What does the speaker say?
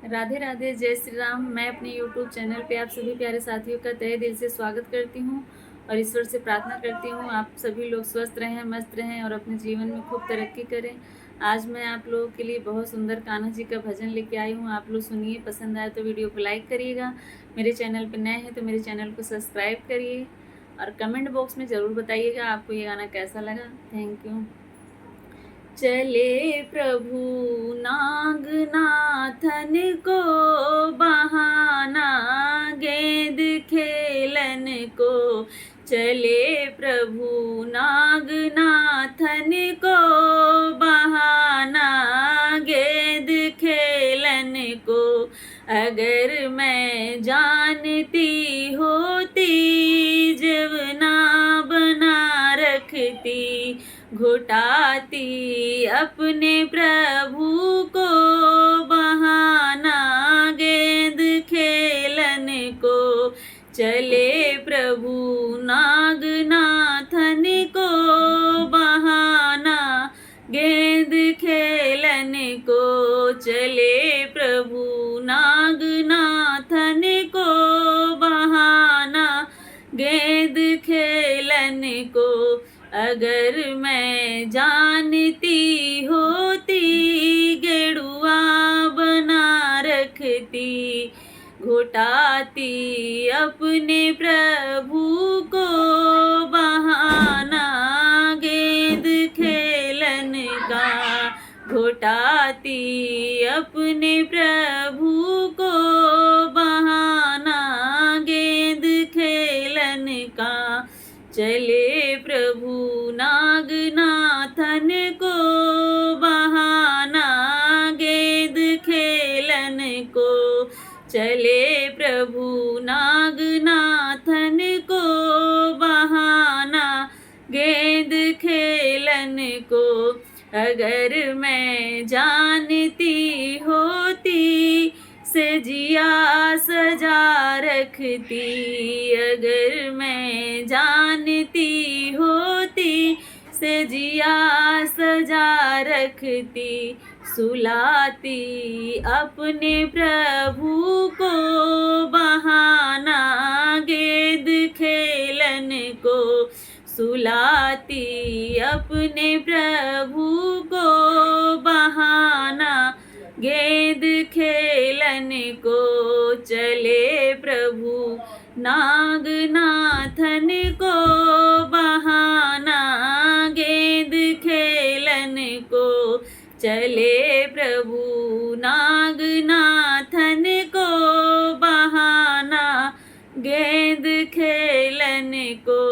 राधे राधे, जय श्री राम। मैं अपने YouTube चैनल पे आप सभी प्यारे साथियों का तहे दिल से स्वागत करती हूँ और ईश्वर से प्रार्थना करती हूँ आप सभी लोग स्वस्थ रहें, मस्त रहें और अपने जीवन में खूब तरक्की करें। आज मैं आप लोगों के लिए बहुत सुंदर कान्हा जी का भजन लेके आई हूँ। आप लोग सुनिए, पसंद आए तो वीडियो को लाइक करिएगा। मेरे चैनल पर नए हैं तो मेरे चैनल को सब्सक्राइब करिए और कमेंट बॉक्स में ज़रूर बताइएगा आपको ये गाना कैसा लगा। Thank you. चले प्रभु नागनाथन को बहाना, गेंद खेलन को। चले प्रभु नागनाथन को बहाना, गेंद खेलन को। अगर मैं जानती होती जवना बना रखती, घुटाती अपने प्रभु को बहाना, गेंद खेलन को। चले प्रभु नागनाथन को बहाना, गेंद खेलन को। चले प्रभु नागनाथन को बहाना, गेंद खेलन को। अगर मैं जानती होती गेड़ुआ बना रखती, घुटाती अपने प्रभु को बहाना, गेंद खेलन का। घुटाती अपने प्रभु को बहाना, गेंद खेलन का। चले प्रभु नागनाथन को बहाना, गेंद खेलन को। चले प्रभु नागनाथन को बहाना, गेंद खेलन को। अगर मैं जानती होती सजिया सजा रखती, अगर मैं जानती होती सजिया सजा रखती, सुलाती अपने प्रभु को बहाना, गेंद खेलन को। सुलाती अपने प्रभु को बहाना, गेंद खेलन को। चले प्रभु नागनाथन को बहाना, गेंद खेलन को। चले प्रभु नागनाथन को बहाना, गेंद खेलन को।